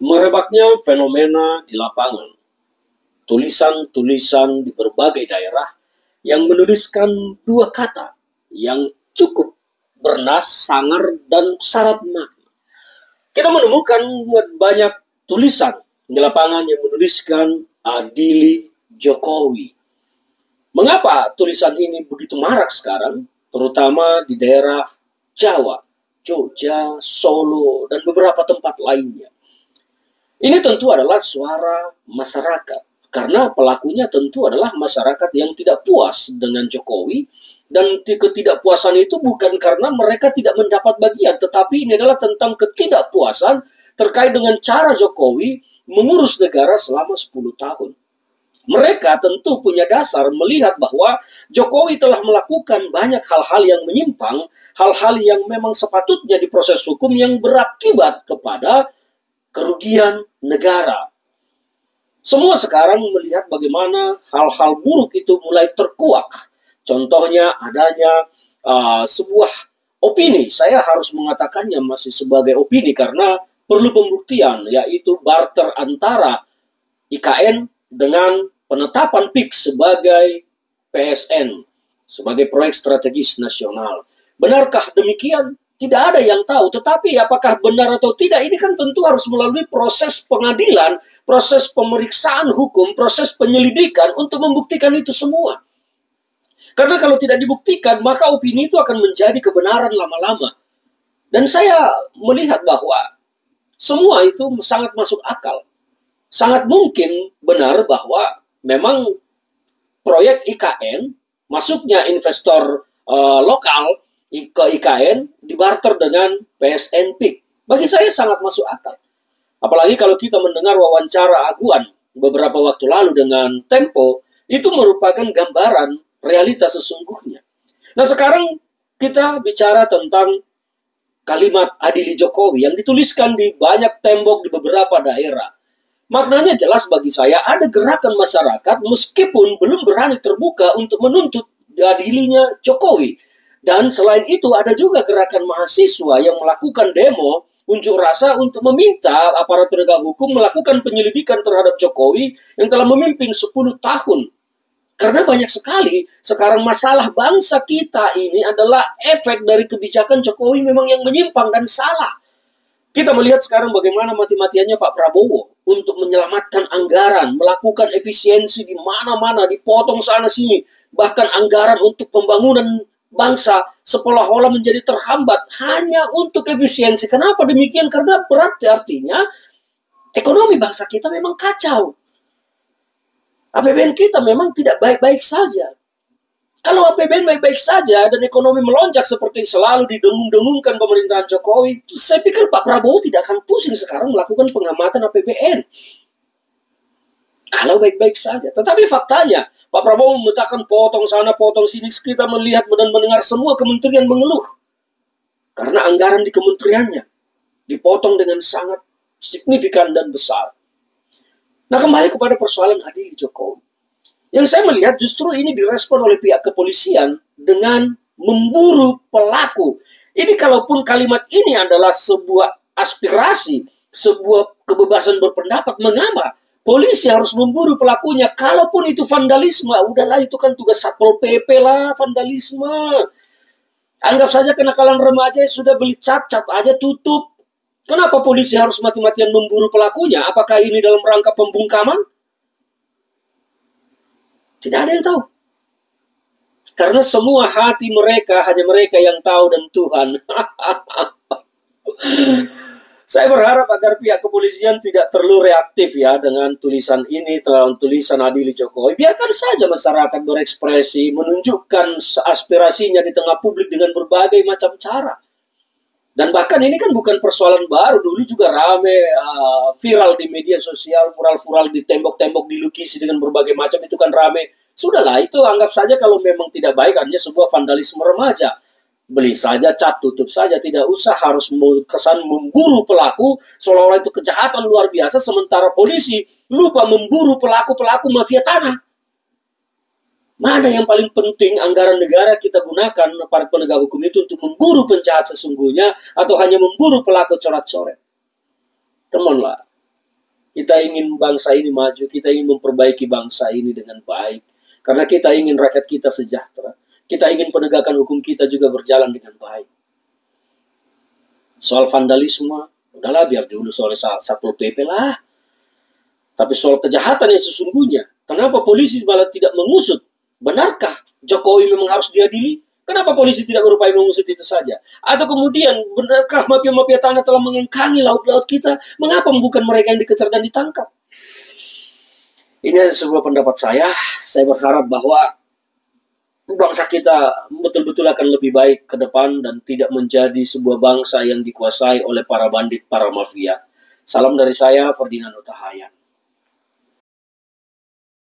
Merebaknya fenomena di lapangan, tulisan-tulisan di berbagai daerah yang menuliskan dua kata yang cukup bernas, sangar, dan syarat makna. Kita menemukan banyak tulisan di lapangan yang menuliskan adili Jokowi. Mengapa tulisan ini begitu marak sekarang, terutama di daerah Jawa, Jogja, Solo, dan beberapa tempat lainnya? Ini tentu adalah suara masyarakat, karena pelakunya tentu adalah masyarakat yang tidak puas dengan Jokowi, dan ketidakpuasan itu bukan karena mereka tidak mendapat bagian, tetapi ini adalah tentang ketidakpuasan terkait dengan cara Jokowi mengurus negara selama 10 tahun. Mereka tentu punya dasar melihat bahwa Jokowi telah melakukan banyak hal-hal yang menyimpang, hal-hal yang memang sepatutnya diproses hukum yang berakibat kepada kerugian negara. Semua sekarang melihat bagaimana hal-hal buruk itu mulai terkuak. Contohnya adanya sebuah opini, saya harus mengatakannya masih sebagai opini karena perlu pembuktian, yaitu barter antara IKN dengan penetapan PIK sebagai PSN, sebagai proyek strategis nasional. Benarkah demikian? Tidak ada yang tahu, tetapi apakah benar atau tidak, ini kan tentu harus melalui proses pengadilan, proses pemeriksaan hukum, proses penyelidikan untuk membuktikan itu semua. Karena kalau tidak dibuktikan, maka opini itu akan menjadi kebenaran lama-lama. Dan saya melihat bahwa semua itu sangat masuk akal. Sangat mungkin benar bahwa memang proyek IKN, masuknya investor lokal ke IKN dibarter dengan PSN PIK. Bagi saya sangat masuk akal. Apalagi kalau kita mendengar wawancara Aguan beberapa waktu lalu dengan Tempo, itu merupakan gambaran realitas sesungguhnya. Nah sekarang kita bicara tentang kalimat adili Jokowi yang dituliskan di banyak tembok di beberapa daerah. Maknanya jelas bagi saya, ada gerakan masyarakat meskipun belum berani terbuka untuk menuntut adilinya Jokowi. Dan selain itu ada juga gerakan mahasiswa yang melakukan demo unjuk rasa untuk meminta aparat penegak hukum melakukan penyelidikan terhadap Jokowi yang telah memimpin 10 tahun. Karena banyak sekali sekarang masalah bangsa kita ini adalah efek dari kebijakan Jokowi memang yang menyimpang dan salah. Kita melihat sekarang bagaimana mati-matiannya Pak Prabowo untuk menyelamatkan anggaran, melakukan efisiensi di mana-mana, dipotong sana-sini. Bahkan anggaran untuk pembangunan bangsa seolah-olah menjadi terhambat hanya untuk efisiensi. Kenapa demikian? Karena berarti artinya ekonomi bangsa kita memang kacau. APBN kita memang tidak baik-baik saja. Kalau APBN baik-baik saja dan ekonomi melonjak seperti selalu didengung-dengungkan pemerintahan Jokowi, saya pikir Pak Prabowo tidak akan pusing sekarang melakukan pengamatan APBN. Kalau baik-baik saja. Tetapi faktanya, Pak Prabowo memetakan potong sana, potong sini. Kita melihat dan mendengar semua kementerian mengeluh. Karena anggaran di kementeriannya dipotong dengan sangat signifikan dan besar. Nah kembali kepada persoalan adili Jokowi. Yang saya melihat justru ini direspon oleh pihak kepolisian dengan memburu pelaku. Ini kalaupun kalimat ini adalah sebuah aspirasi, sebuah kebebasan berpendapat, mengapa polisi harus memburu pelakunya? Kalaupun itu vandalisme, udahlah itu kan tugas Satpol PP lah vandalisme. Anggap saja kenakalan remaja sudah beli cat aja tutup. Kenapa polisi harus mati-matian memburu pelakunya? Apakah ini dalam rangka pembungkaman? Tidak ada yang tahu. Karena semua hati mereka, hanya mereka yang tahu dan Tuhan. Saya berharap agar pihak kepolisian tidak terlalu reaktif ya dengan tulisan ini, tulisan adili Jokowi. Biarkan saja masyarakat berekspresi, menunjukkan aspirasinya di tengah publik dengan berbagai macam cara. Dan bahkan ini kan bukan persoalan baru, dulu juga rame viral di media sosial, viral di tembok-tembok dilukisi dengan berbagai macam, itu kan rame. Sudahlah, itu anggap saja kalau memang tidak baik, hanya sebuah vandalisme remaja. Beli saja cat, tutup saja, tidak usah harus kesan memburu pelaku, seolah-olah itu kejahatan luar biasa, sementara polisi lupa memburu pelaku-pelaku mafia tanah. Mana yang paling penting anggaran negara kita gunakan para penegak hukum itu untuk memburu penjahat sesungguhnya atau hanya memburu pelaku coret-coret? Come on lah. kita ingin bangsa ini maju, kita ingin memperbaiki bangsa ini dengan baik. Karena kita ingin rakyat kita sejahtera. Kita ingin penegakan hukum kita juga berjalan dengan baik. Soal vandalisme, udahlah biar diurus oleh Satpol PP lah. Tapi soal kejahatan yang sesungguhnya, kenapa polisi malah tidak mengusut? Benarkah Jokowi memang harus diadili? Kenapa polisi tidak berupaya mengusut itu saja? Atau kemudian, benarkah mafia-mafia tanah telah mengengkangi laut-laut kita? Mengapa bukan mereka yang dikejar dan ditangkap? Ini adalah sebuah pendapat saya. Saya berharap bahwa bangsa kita betul-betul akan lebih baik ke depan dan tidak menjadi sebuah bangsa yang dikuasai oleh para bandit, para mafia. Salam dari saya, Ferdinand Huta Hayan.